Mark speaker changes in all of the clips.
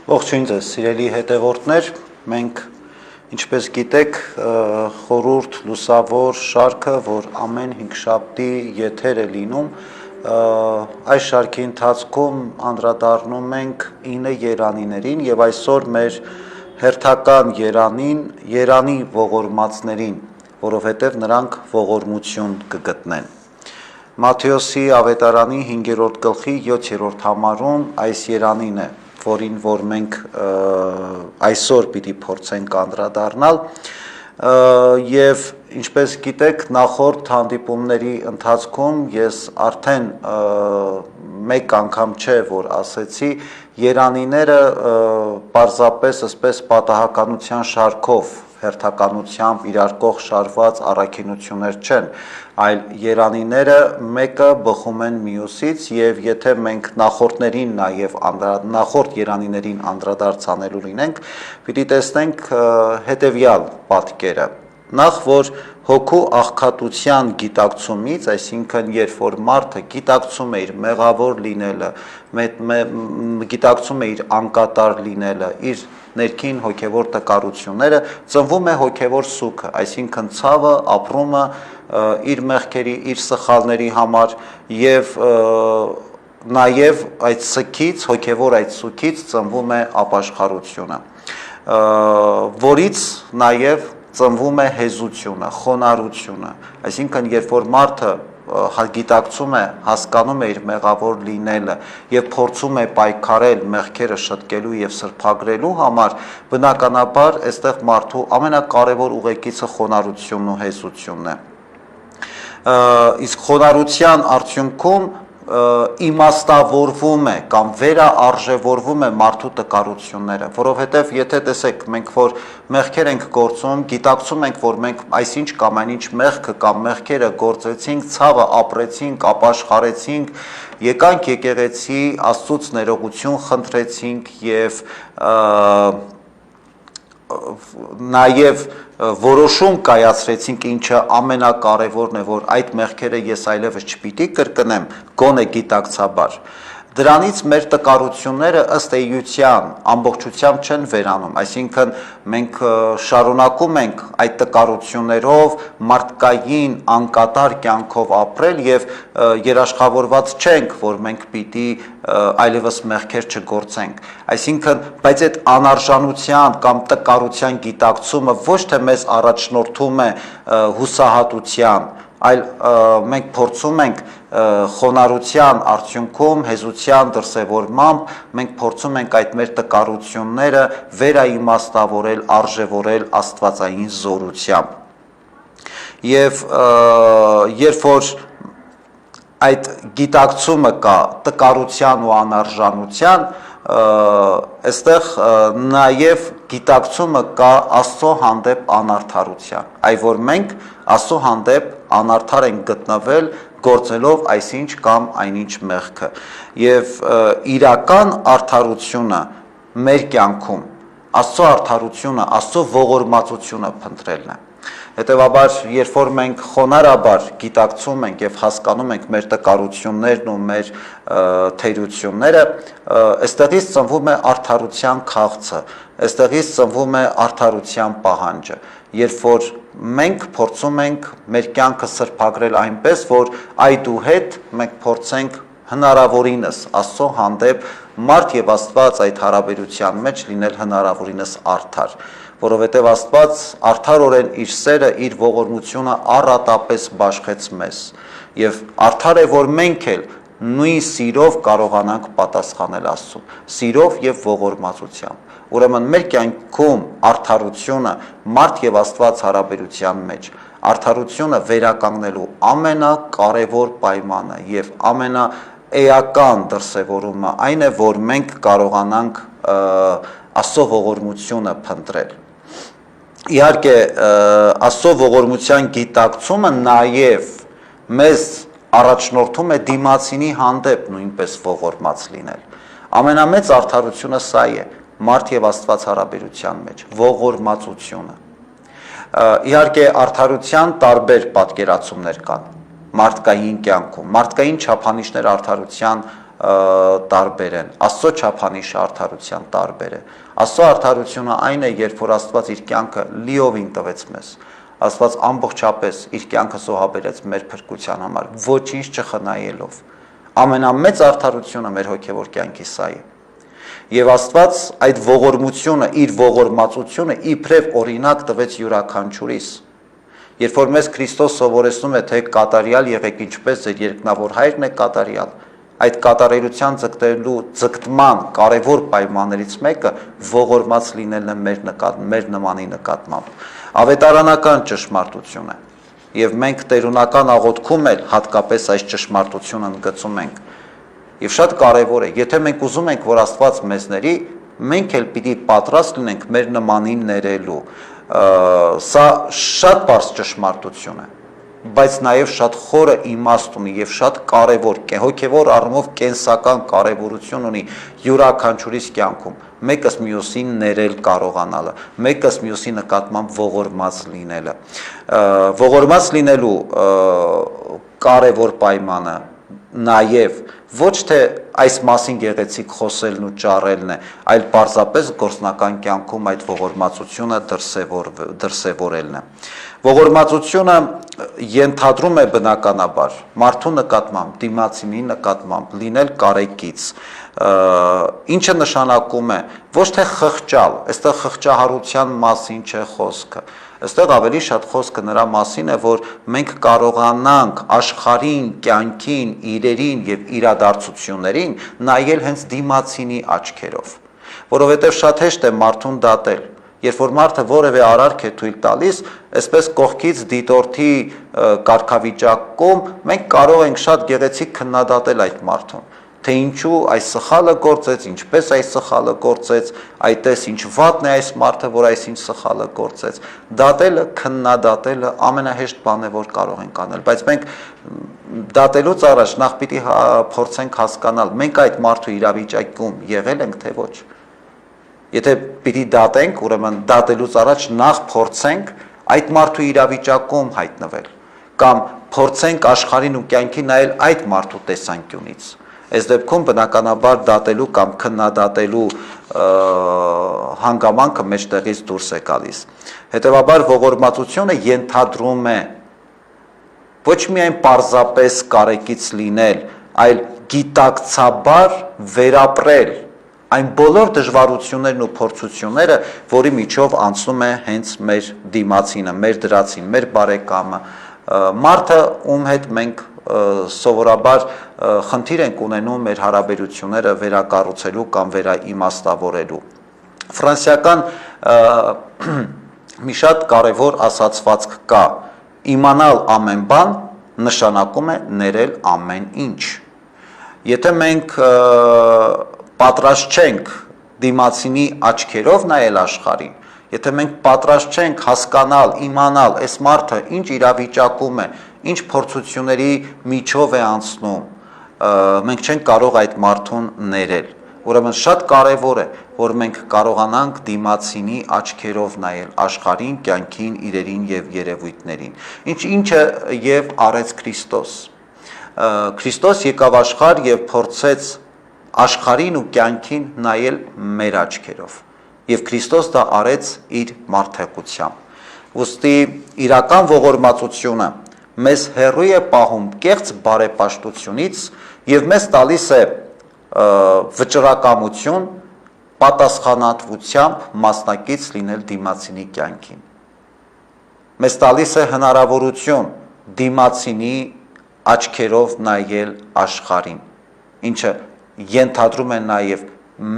Speaker 1: Ողջույն ձեզ, սիրելի հետևորդներ, մենք ինչպես գիտեք, խորհուրդ լուսավոր շարքը, որ ամեն հինգշաբթի եթեր է լինում, այս շարքի ընթացքում անդրադառնում ենք 9 երանիներին եւ այսօր մեր հերթական երանին, Երանի ողորմածներին, որովհետեւ նրանք ողորմություն կգտնեն։ Մատթեոսի ավետարանի 5-րդ գլխի 7-րդ համարում այս երանին է, որին որ մենք այսօր պիտի փորձենք անդրադառնալ եւ ինչպես գիտեք նախորդ հանդիպումների ընթացքում ես արդեն մեկ անգամ չէ որ ասեցի երանիները պարզապես ասես պատահականության շարքով հերթականությամբ իրար կողք շարված առաքինություններ չեն, այլ երանիները մեկը բխում են մյուսից եւ եթե մենք նախորդներին նաեւ նախորդ երանիներին անդրադարձանելու լինենք, պիտի տեսնենք հետեւյալ պատկերը։ Նախ որ հոգու աղքատության գիտակցումից, այսինքն երբ որ մարդը գիտակցում է իր մեղավոր լինելը, գիտակցում է իր անկատար լինելը, իր ներքին հոգևոր տկարությունները, ծնվում է հոգևոր սուգը, այսինքն ցավը, ապրումը իր մեղքերի, իր սխալների համար եւ նաեւ այդ սքից, հոգևոր այդ սուգից ծնվում է ապաշխարությունը, որից նաեւ ծնվում է հեզությունը, խոնարհությունը, այսինքն երբ որ մարդը գիտակցում է, հասկանում է իր մեղավոր լինելը եւ փորձում է պայքարել մեղքերը շտկելու եւ սրբագրելու համար, բնականաբար այստեղ մարդու ամենակարևոր ուղեկիցը խոնարհությունն ու հեզությունն է։ Իսկ խոնարհության արդյունքում իմաստավորվում է կամ վերաարժևորվում է մարդու տկարությունները, որովհետև եթե տեսեք մենք որ մեղքեր ենք գործում, գիտակցում ենք որ մենք այսինչ կամ այնինչ մեղքը կամ մեղքերը գործեցինք, ցավը ապրեցինք, ապաշխարեցինք, եկանք եկեղեցի, Աստծուց ներողություն խնդրեցինք եւ նաեւ որոշում կայացրեցինք, ինչը ամենակարևորն է, որ այդ մեղքերը ես այլևս չպիտի կրկնեմ, գոնե գիտակցաբար։ Դրանից մեր տկարությունները ըստ էության ամբողջությամբ չեն վերանում, այսինքն մենք շարունակում ենք այդ տկարություններով մարդկային անկատար կյանքով ապրել եւ երաշխավորված չենք, որ մենք պիտի այլևս մեղքեր չգործենք, այսինքն բայց այդ անարժանության կամ տկարության գիտակցումը ոչ թե մեզ առաջնորդում է հուսահատության, այլ մենք փորձում ենք խոնարհության արդյունքում, հեզության դրսևորմամբ մենք փորձում ենք այդ մեր տկարությունները վերաիմաստավորել, արժևորել աստվածային զորությամբ։ Եվ երբ որ այդ գիտակցումը կա տկարության ու անարժանության, այստեղ նաև գիտակցումը կա Աստծո հանդեպ անարդարության, այ որ մենք Աստծո հանդեպ անարդար ենք գտնվել գործելով այսինչ կամ այնինչ մեղքը եւ իրական արդարությունը մեր կյանքում Աստծո արդարությունը, Աստծո ողորմածությունը փնտրելն է։ Հետևաբար, երբ որ մենք խոնարհաբար գիտակցում ենք եւ հասկանում ենք մեր տկարություններն ու մեր թերությունները, այստեղից ծնվում է արդարության քաղցը, այստեղից ծնվում է արդարության պահանջը, երբ որ մենք փորձում ենք մեր կյանքը սրբագրել այնպես, որ այդուհետ մենք փորձենք հնարավորինս Աստծո հանդեպ մարդ եւ Աստված այդ հարաբերության մեջ լինել հնարավորինս արդար, որովհետև Աստված արդարորեն իր սերը, իր ողորմությունը առատապես բաշխեց մեզ եւ արդար է որ մենք էլ նույն սիրով կարողանանք պատասխանել Աստծուն, սիրով եւ ողորմածությամբ։ Ուրեմն մեր կյանքում արդարությունը մարդ եւ Աստված հարաբերության մեջ, արդարությունը վերականգնելու ամենակարևոր պայմանը եւ ամենաէական դրսևորումը այն է, որ մենք կարողանանք Աստծո ողորմությունը փնտրել։ Իհարկե Աստծո ողորմության գիտակցումը նաև մեզ առաջնորդում է դիմացինի հանդեպ նույնպես ողորմած լինել։ Ամենամեծ արդարությունը սա է մարդ եւ Աստված հարաբերության մեջ, ողորմածությունը։ Իհարկե արդարության տարբեր պատկերացումներ կան մարդկային կյանքում, մարդկային չափանիշներ արդարության տարբեր են, Աստծո չափանիշ արդարության տարբեր է։ Աստծո արդարությունը այն է, երբ որ Աստված իր կյանքը լիովին տվեց մեզ։ Աստված ամբողջապես իր կյանքը զոհաբերեց մեր փրկության համար, ոչինչ չխնայելով։ Ամենամեծ արդարությունը մեր հոգևոր կյանքի սա է։ Եվ Աստված այդ ողորմությունը, իր ողորմածությունը իբրև օրինակ տվեց յուրաքանչյուրիս։ Երբ որ մեզ Քրիստոս սովորեցնում է, թե կատարյալ եղեք ինչպես ձեր երկնավոր Հայրն է կատարյալ, այդ կատարելության ձգտման կարևոր պայմաններից մեկը ողորմած լինելն է մեր նմանի նկատմամբ։ Ավետարանական ճշմարտություն է։ Եվ մենք տերունական աղոթքում էլ հատկապես այս ճշմարտությունը ընդգծում ենք։ Եվ շատ կարևոր է, եթե մենք ուզում ենք, որ Աստված մեզ ների, մենք էլ պիտի պատրաստ լինենք մեր նմանին ներելու։ Սա շատ բարձ ճշմարտություն է, բայց նաև շատ խորը իմաստ ունի եւ շատ կարևոր, հոգևոր առումով կենսական կարևորություն ունի յուրաքանչյուրիս կյանքում։ Մեկս մյուսին ներել կարողանալը, մեկս մյուսի նկատմամբ ողորմած լինելը։ Ողորմած լինելու կարևոր պայմանը նաև ոչ թե այս մասին գեղեցիկ խոսելն ու ճառելն է, այլ պարզապես գործնական կյանքում այդ ողորմածությունը դրսևորելն է։ Ողորմածությունը ենթադրում է բնականաբար մարդու նկատմամբ, դիմացինի նկատմամբ լինել կարեկից, ինչը նշանակում է ոչ թե խղճալ, այստեղ խղճահարության մասին չէ խոսքը, այստեղ ավելի շատ խոսքը նրա մասին է, որ մենք կարողանանք աշխարհին, կյանքին, իրերին եւ իրադարձություններին նայել հենց դիմացինի աչքերով, որովհետեւ շատ հեշտ է մարդուն դատել, երբ որ մարդը որևէ արարք է թույլ տալիս, այսպես կողքից դիտորդի կարգավիճակում մենք կարող ենք շատ գեղեցիկ քննադատել այդ մարդուն, թե ինչու այս սխալը գործեց, ինչպես այս սխալը գործեց, այդպես ինչ վատն է այս մարդը, որ այսինչ սխալը գործեց։ Դատելը, քննադատելը ամենահեշտ բանն է, որ կարող ենք անել, բայց մենք դատելուց առաջ նախ պիտի փորձենք հասկանալ, մենք այդ մարդու իրավիճակում եղել ենք, թե ոչ։ Եթե պիտի դատենք, ուրեմն դատելուց առաջ նախ փորձենք այդ մարդու իրավիճակում հայտնվել, կամ փորձենք աշխարհին ու կյանքին նայել այդ մարդու տեսանկյունից։ Այս դեպքում բնականաբար դատելու կամ քննադատելու հանգամանքը մեջտեղից դուրս է գալիս։ Հետևաբար ողորմածությունը ենթադրում է ոչ միայն պարզապես կարեկից լինել, այլ գիտակցաբար վերապրել այն բոլոր դժվարություններն ու փորձությունները, որի միջով անցնում է հենց մեր դիմացինը, մեր դրացին, մեր բարեկամը, մարդը, ում հետ մենք սովորաբար խնդիր ենք ունենում մեր հարաբերությունները վերակառուցելու կամ վերաիմաստավորելու։ Ֆրանսիական մի շատ կարևոր ասացվածք կա. իմանալ ամեն բան նշանակում է ներել ամեն ինչ։ Եթե մենք պատրաստ չենք դիմացինի աչքերով նայել աշխարհին, եթե մենք պատրաստ չենք հասկանալ, իմանալ այս մարդը ինչ իրավիճակում է, ինչ փորձությունների միջով է անցնում, մենք չենք կարող այդ մարդուն ներել։ Ուրեմն շատ կարևոր է, որ մենք կարողանանք դիմացինի աչքերով նայել աշխարհին, կյանքին, իրերին եւ երևույթներին։ Ինչը եւ արեց Քրիստոս։ Քրիստոս եկավ աշխարհ եւ փորձեց աշխարհին ու կյանքին նայել մեր աչքերով։ Եվ Քրիստոս դա արեց իր մարդեղությամբ։ Ոստի իրական ողորմածությունը մեզ հեռու է պահում կեղծ բարեպաշտությունից եւ մեզ տալիս է վճռակամություն, պատասխանատվությամբ մասնակից լինել դիմացինի կյանքին։ Մեզ տալիս է հնարավորություն դիմացինի աչքերով նայել աշխարհին, ինչը ենթադրում է նաև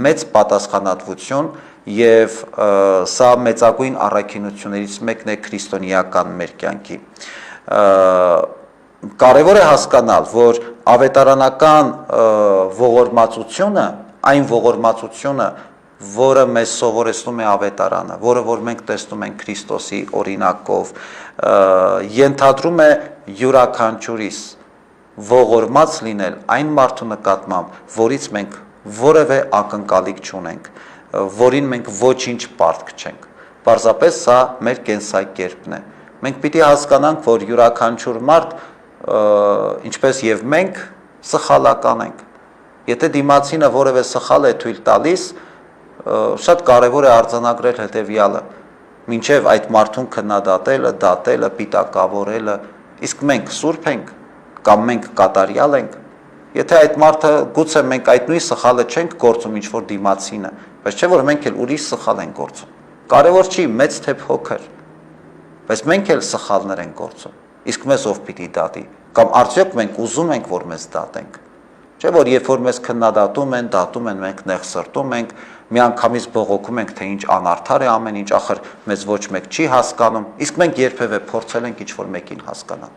Speaker 1: մեծ պատասխանատվություն եւ սա մեծագույն առաքինություններից մեկն է քրիստոնեական մեր կյանքի։ Կարևոր է հասկանալ, որ ավետարանական ողորմածությունը, այն ողորմածությունը, որը մեզ սովորեցնում է ավետարանը, որը որ մենք տեսնում ենք Քրիստոսի օրինակով, ենթադրում է յուրաքանչյուրիս ողորմած լինել այն մարդու նկատմամբ, որից մենք որևէ ակնկալիք չունենք, որին մենք ոչինչ պարտք չենք։ Պարզապես սա մեր կենսակերպն է։ Մենք պիտի հասկանանք, որ յուրաքանչյուր մարդ, ինչպես եւ մենք, սխալական ենք։ Եթե դիմացինը որևէ սխալ է թույլ տալիս, շատ կարևոր է արձանագրել հետևյալը. մինչև այդ մարդուն քննադատելը, դատելը, պիտակավորելը, իսկ մենք սուրբ ենք կամ մենք կատարյալ ենք, եթե այդ մարդը գուցե մենք այդ նույն սխալը չենք գործում ինչ-որ դիմացինը, բայց չէ որ մենք էլ ուրիշ սխալ ենք գործում։ Կարևոր չի մեծ թե փոքր, բայց մենք էլ սխալներ ենք գործում։ Իսկ մեզ ով պիտի դատի, կամ արդյոք մենք ուզում ենք, որ մեզ դատենք։ Չէ որ երբ որ մեզ քննադատում են, դատում են, մենք նեղսրտում ենք, միանգամից բողոքում ենք, թե ինչ անարդար է ամեն ինչ, ախր մեզ ոչ մեկ չի հասկանում, իսկ մենք երբևէ փորձել ենք ինչ-որ մեկին հասկանալ։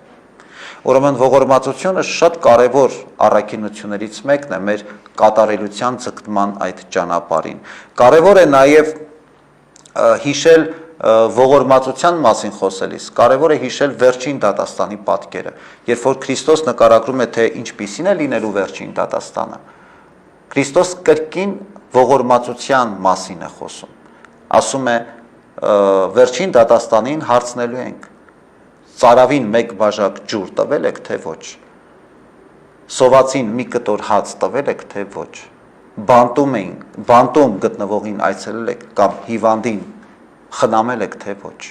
Speaker 1: Ուրեմն ողորմածությունը շատ կարևոր առաքինություններից մեկն է մեր կատարելության ձգտման այդ ճանապարհին։ Կարևոր է նաև հիշել ողորմածության մասին խոսելիս, կարևոր է հիշել վերջին դատաստանի պատկերը, երբ որ Քրիստոս նկարագրում է, թե ինչպիսին է լինելու վերջին դատաստանը, Քրիստոս կրկին ողորմածության մասին է խոսում, ասում է վերջին դատաստանին հարցնելու ենք, ծարավին մեկ բաժակ ջուր տվել եք, թե ոչ, սովածին մի կտոր հաց տվել եք, թե ոչ, բանտում գտնվողին այցելել եք կամ հիվանդին խնամել եք, թե ոչ։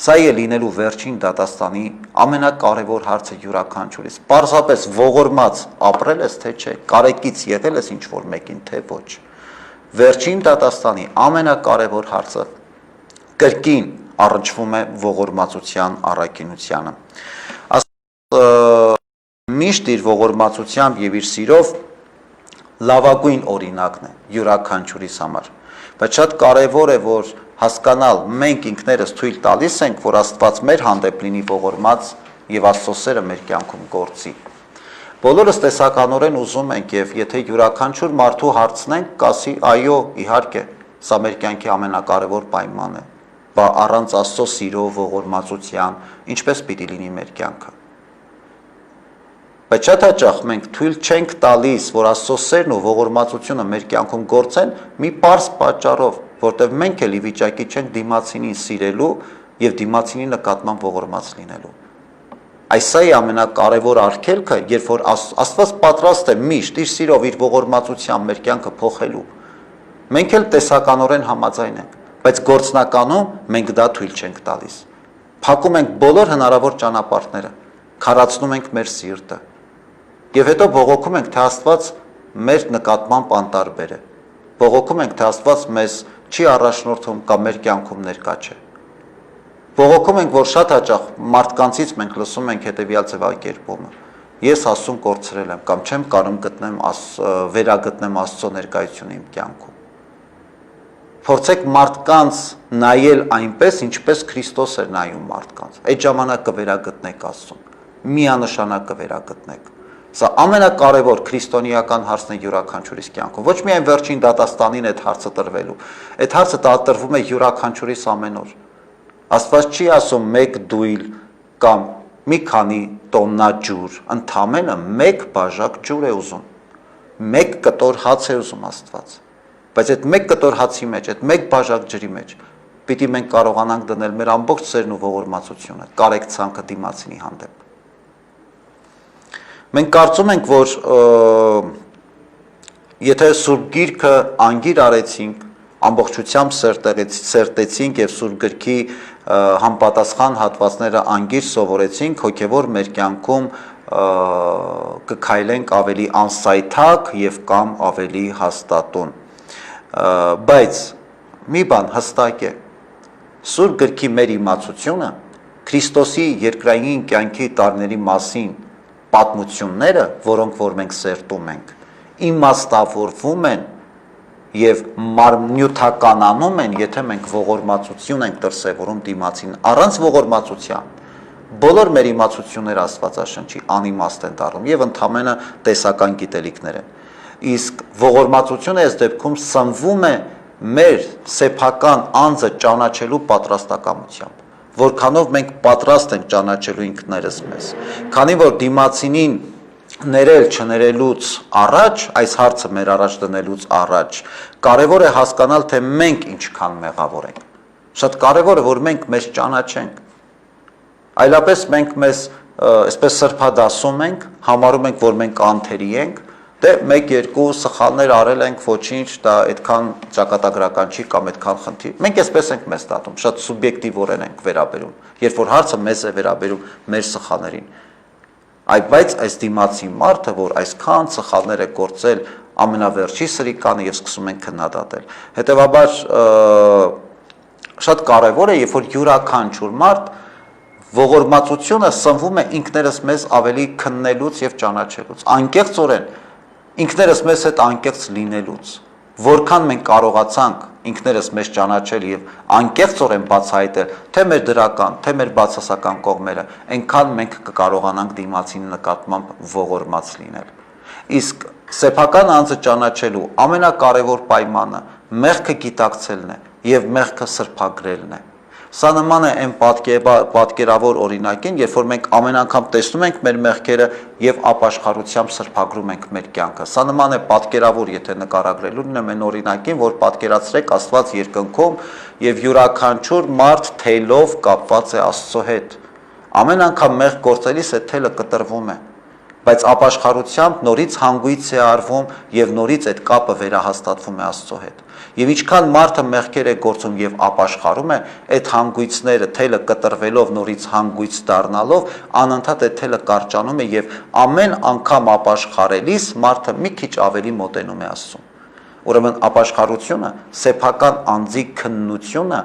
Speaker 1: Սա է լինելու վերջին դատաստանի ամենակարևոր հարցը յուրաքանչյուրիս։ Պարզապես ողորմած ապրել ես, թե չէ, կարեկից եղել ես ինչ-որ մեկին, թե ոչ։ Վերջին դատաստանի ամենակարևոր հարցը կրկին առնչվում է ողորմածության առաքինությանը։ Միշտ իր ողորմածությամբ եւ իր սիրով լավագույն օրինակն է յուրաքանչյուրիս համար։ Բայց շատ կարևոր է, որ հասկանալ մենք ինքներս թույլ տալիս ենք, որ Աստված մեր հանդեպ լինի ողորմած եւ Աստծո սերը մեր կյանքում գործի։ Բոլորս տեսականորեն ուզում ենք եւ եթե յուրաքանչյուր մարդու հարցնենք, կասի այո, իհարկե, սա մեր կյանքի ամենակարևոր պայմանն է։ Բա առանց Աստծո սիրո, ողորմածության, ինչպես պիտի լինի մեր կյանքը։ Բայց շատ հաճախ մենք թույլ չենք տալիս, որ Աստծո սերն ու ողորմածությունը մեր կյանքում գործեն մի պարզ պատճառով, որտեղ մենք էլ ի վիճակի չենք դիմացինին սիրելու եւ դիմացինի նկատմամբ ողորմած լինելու։ Այս է ամենակարևոր արգելքը, երբ որ Աստված պատրաստ է միշտ իր սիրով, իր ողորմածությամբ մեր կյանքը փոխելու։ Մենք էլ տեսականորեն համաձայն ենք, բայց գործնականում մենք դա թույլ չենք տալիս։ Փակում ենք բոլոր հնարավոր ճանապարհները, քարացնում ենք մեր սիրտը։ Եվ հետո բողոքում ենք, թե Աստված մեր նկատմամբ անտարբեր է։ Բողոքում ենք, թե Աստված մեզ չի առաջնորդում կամ մեր կյանքում ներկա չէ։ Բողոքում ենք, որ շատ հաճախ մարդկանցից մենք լսում ենք հետևյալ ձևակերպումը. ես Աստծուն կորցրել եմ կամ չեմ կարող վերագտնեմ Աստծո ներկայությունը իմ կյանքում։ Փորձեք մարդկանց նայել այնպես, ինչպես Քրիստոս էր նայում մարդկանց։ Այդ ժամանակ կվերագտնեք Աստծուն։ Միանշանակ կվերագտնեք։ Սա ամենակարևոր քրիստոնեական հարցն է յուրաքանչյուրիս կյանքում։ Ոչ միայն վերջին դատաստանին այդ հարցը տրվելու։ Այդ հարցը տրվում է յուրաքանչյուրիս ամեն օր։ Աստված չի ասում մեկ դույլ կամ մի քանի տոննա ջուր, ընդամենը մեկ բաժակ ջուր է ուզում։ Մեկ կտոր հաց է ուզում Աստված։ Բայց այդ մեկ կտոր հացի մեջ, այդ մեկ բաժակ ջրի մեջ պիտի մենք կարողանանք դնել մեր ամբողջ սերն ու ողորմածությունը, կարեկցանքը դիմացինի հանդեպ։ Մենք կարծում ենք, որ եթե Սուրբ Գիրքը անգիր արեցինք, ամբողջությամբ սերտեցինք եւ Սուրբ Գրքի համապատասխան հատվածները անգիր սովորեցինք, հոգեվոր մեր կյանքում կքայլենք ավելի անսայթակ եւ կամ ավելի հաստատուն։ Բայց մի բան հստակ է, Սուրբ Գրքի մեր իմացությունը Քրիստոսի երկրային կյանքի տարիների մասին պատմությունները, որոնք որ մենք սերտում ենք, իմաստավորվում են եւ նյութականանում են, եթե մենք ողորմածություն ենք դրսևորում դիմացին, առանց ողորմածության բոլոր մեր իմացությունները Աստվածաշնչի անիմաստ են դառնում եւ ընդհանրապես տեսական գիտելիքներ են։ Իսկ ողորմածությունը այս դեպքում սնվում է մեր սեփական անձը ճանաչելու պատրաստակամությամբ, որքանով մենք պատրաստ ենք ճանաչելու ինքներս մեզ։ Քանի որ դիմացինին ներել չներելուց առաջ, այս հարցը մեր առաջ դնելուց առաջ, կարևոր է հասկանալ, թե մենք ինչքան մեղավոր ենք։ Շատ կարևոր է, որ մենք մեզ ճանաչենք։ Այլապես մենք մեզ այսպես սրբադասում ենք, համարում ենք, որ մենք անթերի ենք, դե 1-2 սխալներ արել ենք, ոչինչ, դա այդքան ճակատագրական չի կամ այդքան խնդիր։ Մենք այսպես ենք մեզ դատում, շատ սուբյեկտիվորեն ենք վերաբերում, երբ որ հարցը մեզ է վերաբերում մեր սխալներին։ Բայց այս դիմացի մարդը, որ այսքան սխալներ է գործել, ամենավերջի սրիկանը եւ սկսում են քննադատել։ Հետևաբար շատ կարևոր է, երբ որ յուրաքանչյուր մարդ ողորմածությունը սնվում է ինքներս մեզ ավելի քննելուց եւ ճանաչելուց, անկեղծորեն ինքներս մեզ հետ անկեղծ լինելուց, որքան մենք կարողացանք ինքներս մեզ ճանաչել եւ անկեղծորեն բացահայտել թե մեր դրական, թե մեր բացասական կողմերը, այնքան մենք կկարողանանք դիմացին նկատմամբ ողորմած լինել։ Իսկ սեփական անձը ճանաչելու ամենակարևոր պայմանը մեղքը գիտակցելն է եւ մեղքը սրբագրելն է։ Սա նման է այն պատկերավոր օրինակին, երբ որ մենք ամեն անգամ տեսնում ենք մեր մեղքերը եւ ապաշխարությամբ սրբագրում ենք մեր կյանքը։ Սա նման է պատկերավոր, եթե նկարագրելու լինեմ այն օրինակին, որ պատկերացրեք Աստված երկնքում եւ յուրաքանչյուր մարդ թելով կապված է Աստծո հետ։ Ամեն անգամ մեղք գործելիս այդ թելը կտրվում է, բայց ապաշխարությամբ նորից հանգույց է արվում եւ նորից այդ կապը վերահաստատվում է Աստծո հետ։ Եվ ինչքան մարդը մեղքեր է գործում եւ ապաշխարում է, այդ հանգույցները թելը կտրվելով նորից հանգույց դառնալով, անընդհատ այդ թելը կարճանում է եւ ամեն անգամ ապաշխարելիս մարդը մի քիչ ավելի մոտենում է Աստծուն։ Ուրեմն ապաշխարությունը, սեփական անձի քննությունը,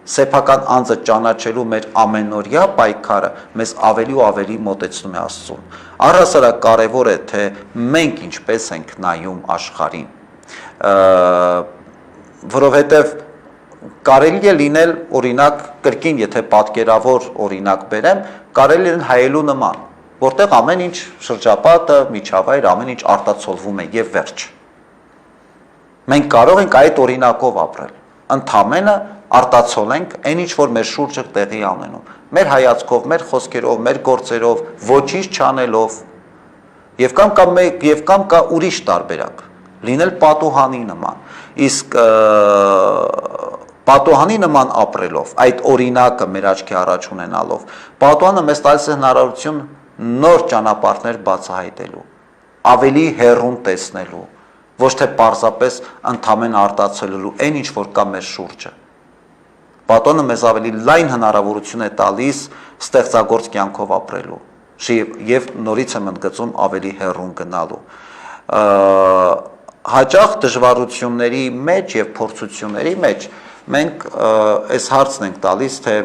Speaker 1: սեփական անձը ճանաչելու մեր ամենօրյա պայքարը մեզ ավելի ու ավելի մոտեցնում է Աստծուն։ Առհասարակ կարևոր է, թե մենք ինչպես ենք նայում աշխարհին, որովհետև կարելի է լինել, օրինակ, կրկին եթե պատկերավոր օրինակ բերեմ, կարելի է հայելու նման, որտեղ ամեն ինչ շրջապատը, միջավայր, ամեն ինչ արտացոլվում է եւ վերջ։ Մենք կարող ենք այդ օրինակով ապրել, ընդամենը արտացոլենք այն ինչ որ մեր շուրջը տեղի ունենում, մեր հայացքով, մեր խոսքերով, մեր գործերով, ոչինչ չանելով, եւ կամ կա ուրիշ տարբերակ, լինել պատուհանի նման, իսկ պատուհանի նման ապրելով, այդ օրինակը մեր աչքի առաջ ունենալով, պատուհանը մեզ տալիս է հնարավորություն նոր ճանապարհներ բացահայտելու, ավելի հեռուն տեսնելու, ոչ թե պարզապես ընդամենը արտացոլելու այն ինչ որ կա մեր շուրջը։ Պատոնը մեզ ավելի լայն հնարավորություն է տալիս ստեղծագործ կյանքով ապրելու եւ նորից եմ ընդգծում ավելի հեռուն գնալու։ Հաճախ դժվարությունների մեջ եւ փորձությունների մեջ մենք այս հարցն ենք տալիս, թե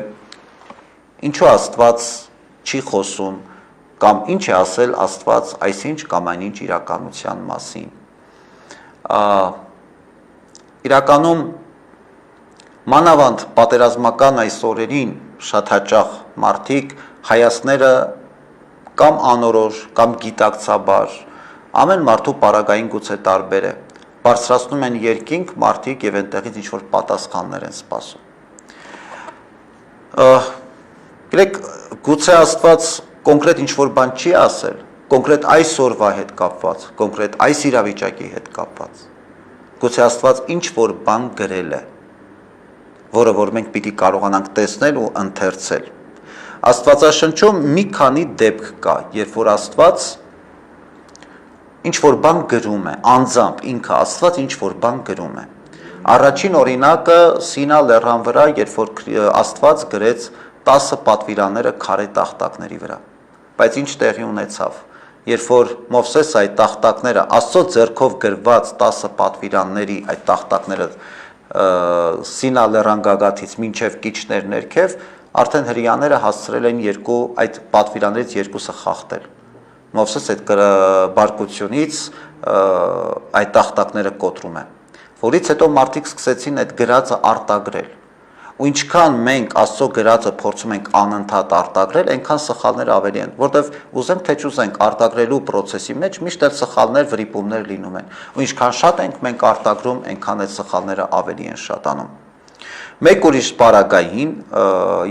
Speaker 1: ինչու Աստված չի խոսում կամ ինչ է ասել Աստված այսինչ կամ այնինչ իրականության մասին։ Իրականում մանավանդ պատերազմական այս օրերին շատ հաճախ մարդիկ հայացքները կամ անորոշ կամ գիտակցաբար ամեն մարդու պարագային գուցե տարբեր է բարձրացնում են երկինք մարդիկ եւ այնտեղից ինչ որ պատասխաններ են սպասում։ Գիտեք, գուցե Աստված կոնկրետ ինչ որ բան չի ասել, կոնկրետ այս օրվա հետ կապված, կոնկրետ այս իրավիճակի հետ կապված։ Գուցե Աստված ինչ որ բան գրել է, որը որ մենք պիտի կարողանանք տեսնել ու ընթերցել։ Աստվածաշնչում մի քանի դեպք կա, երբ որ Աստված ինչ որ բան գրում է, անձամբ ինքը Աստված ինչ որ բան գրում է։ Առաջին օրինակը Սինա լեռան վրա, երբ որ Աստված գրեց 10 պատվիրանները քարե տախտակների վրա։ Բայց ինչ տեղի ունեցավ։ Երբ որ Մովսես այդ տախտակները Աստծո ձեռքով գրված 10 պատվիրանների այդ տախտակները Սինա լեռան գագաթից մինչև կիչներ ներքև, արդեն հրեաները հասցրել են այդ պատվիրաներից երկուսը խախտել։ Մովսես այդ բարկությունից այդ տախտակները կոտրում են, որից հետո մարդիկ սկսեցին այդ գրածը արտագրել։ Ու ինչքան մենք Աստծո գրածը փորձում ենք անընդհատ արտագրել, այնքան սխալներ ավելի են, որտեվ ուզենք թե չուզենք արտագրելու process-ի մեջ միշտ էլ սխալներ, վրիպումներ լինում են։ Ու ինչքան շատ ենք մենք արտագրում, այնքան այդ սխալները ավելի են շատանում։ Մեկ ուրիշ պարագային,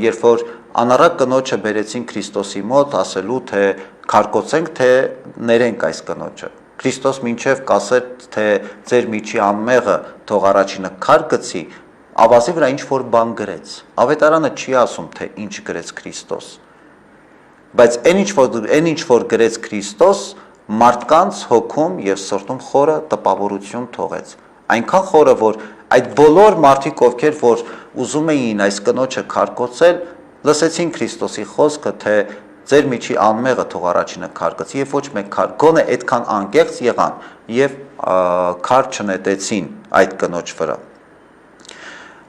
Speaker 1: երբ որ անառակ կնոջը բերեցին Քրիստոսի մոտ, ասելու թե քարկոծենք, թե ներենք այս կնոջը։ Քրիստոս մինչև կասեր, թե ձեր միջի անմեղը թող առաջինը քար գցի, ավազի վրա ինչ որ բան գրեց։ Ավետարանը չի ասում, թե ինչ գրեց Քրիստոս։ Բայց այն ինչ որ գրեց Քրիստոս, մարդկանց հոգում եւ սրտում խորը տպավորություն թողեց։ Այնքան խորը, որ այդ բոլոր մարդիկ, ովքեր որ ուզում էին այս կնոջը քարկոծել, լսեցին Քրիստոսի խոսքը, թե ձեր միջի անմեղը թող առաջինը քարկոծի, եւ ոչ մեկ քար, գոնե այդքան անկեղծ եղան եւ քար չնետեցին այդ կնոջ վրա։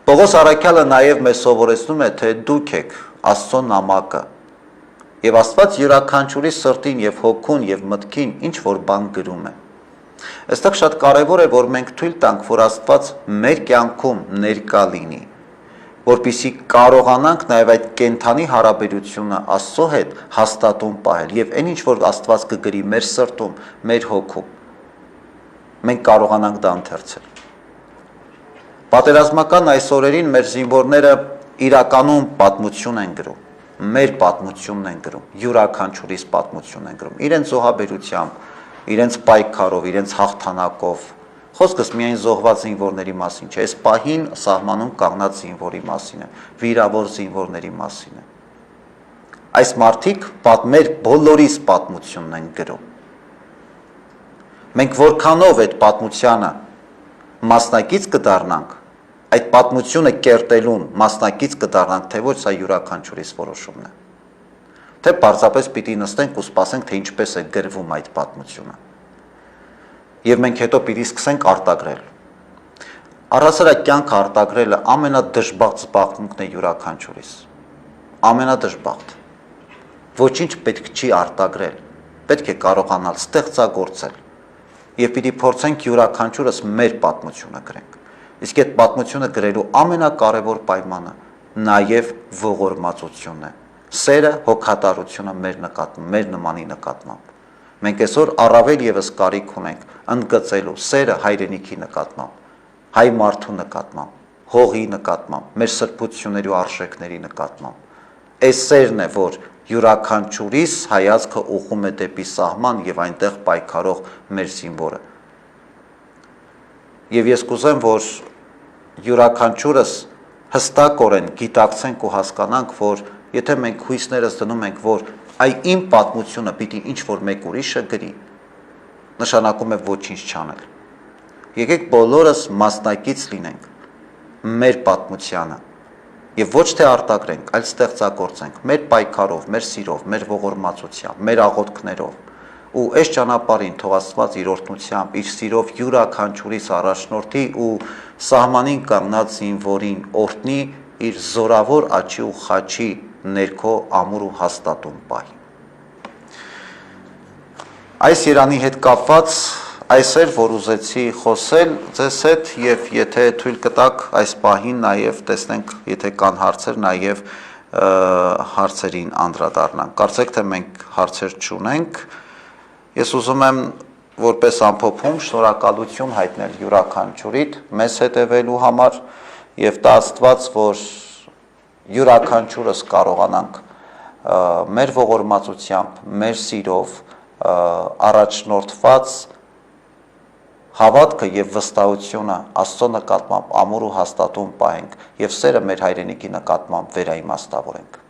Speaker 1: Պողոս առաքյալը նաև մեզ սովորեցնում է, թե դուք եք Աստծո նամակը, եւ Աստված յուրաքանչյուրի սրտին եւ հոգուն եւ մտքին ինչ որ բան գրում է։ Այստեղ շատ կարեւոր է, որ մենք թույլ տանք, որ Աստված մեր կյանքում ներկա լինի, որպեսզի կարողանանք նաև այդ կենթանի հարաբերությունը Աստծո հետ հաստատուն պահել եւ այն ինչ որ Աստված կգրի մեր սրտում, մեր հոգում, մենք կարողանանք դա ընթերցել։ Պատերազմական այս օրերին մեր զինվորները իրականում պատմություն են գրում, մեր պատմությունն են գրում, յուրաքանչյուրիս պատմություն են գրում, իրենց զոհաբերությամբ, իրենց պայքարով, իրենց հաղթանակով։ Խոսքս միայն զոհված զինվորների մասին չէ, այս պահին սահմանում կանգնած զինվորի մասին է, վիրավոր զինվորների մասին է։ Այս մարդիկ մեր բոլորիս պատմությունն են գրում։ Մենք որքանով այդ պատմությանը մասնակից կդառնանք, այդ պատմությունը կերտելուն մասնակից կդառնանք, թե ոչ սա յուրաքանչյուրիս որոշումն է։ Թե պարզապես պիտի նստենք ու սպասենք, թե ինչպես է գրվում այդ պատմությունը։ Եվ մենք հետո պիտի սկսենք արտագրել։ Առասարակ կյանքը արտագրելը ամենադժբախտ զբաղմունքն է յուրաքանչյուրիս։ Ամենադժբախտ։ Ոչինչ պետք չի արտագրել, պետք է կարողանալ ստեղծագործել։ Եվ պիտի փորձենք յուրաքանչյուրս մեր պատմությունը գրենք։ Իսկ այդ պատմությունը գրելու ամենակարևոր պայմանը նաև ողորմածությունն է։ Սերը, հոգատարությունը մեր նկատմամբ, մեր նմանի նկատմամբ։ Մենք այսօր առավել եւս կարիք ունենք ընդգծելու սերը հայրենիքի նկատմամբ, հայ մարդու նկատմամբ, հողի նկատմամբ, մեր սրբությունների ու արժեքների նկատմամբ։ Այս սերն է, որ յուրաքանչյուրիս հայացքը ուղղում է դեպի սահման եւ այնտեղ պայքարող մեր զինվորը։ Եվ ես կուզեմ, որ յուրաքանչյուրս հստակորեն գիտակցենք ու հասկանանք, որ եթե մենք հույսներս դնում ենք, որ այ իմ պատմությունը պիտի ինչ որ մեկ ուրիշը գրի, նշանակում է ոչինչ չանել։ Եկեք բոլորս մասնակից լինենք մեր պատմությանը եւ ոչ թե արտագրենք, այլ ստեղծագործենք մեր պայքարով, մեր սիրով, մեր ողորմածությամբ, մեր աղոթքներով։ Ու այս ճանապարհին թող Աստված իր օրհնությամբ, իր սիրով յուրաքանչյուրիս առաջնորդի ու սահմանին կանգնած զինվորին օրհնի իր զորավոր աչի ու խաչի ներքո ամուր ու հաստատուն պահի։ Այս Երանի հետ կապված այս էր, որ ուզեցի խոսել ձեզ հետ եւ եթե թույլ կտաք այս պահին նաեւ տեսնենք, եթե կան հարցեր, նաեւ հարցերին անդրադառնանք։ Կարծեք թե մենք հարցեր չունենք։ Ես ուզում եմ որպես ամփոփում շնորհակալություն հայտնել յուրաքանչյուրիդ մեզ հետևելու համար եւ տա Աստված, որ յուրաքանչյուրս կարողանանք մեր ողորմածությամբ, մեր սիրով առաջնորդված հավատքը եւ վստահությունը Աստծո նկատմամբ ամուր ու հաստատուն պահենք եւ սերը մեր հայրենիքի նկատմամբ վերաիմաստավորենք։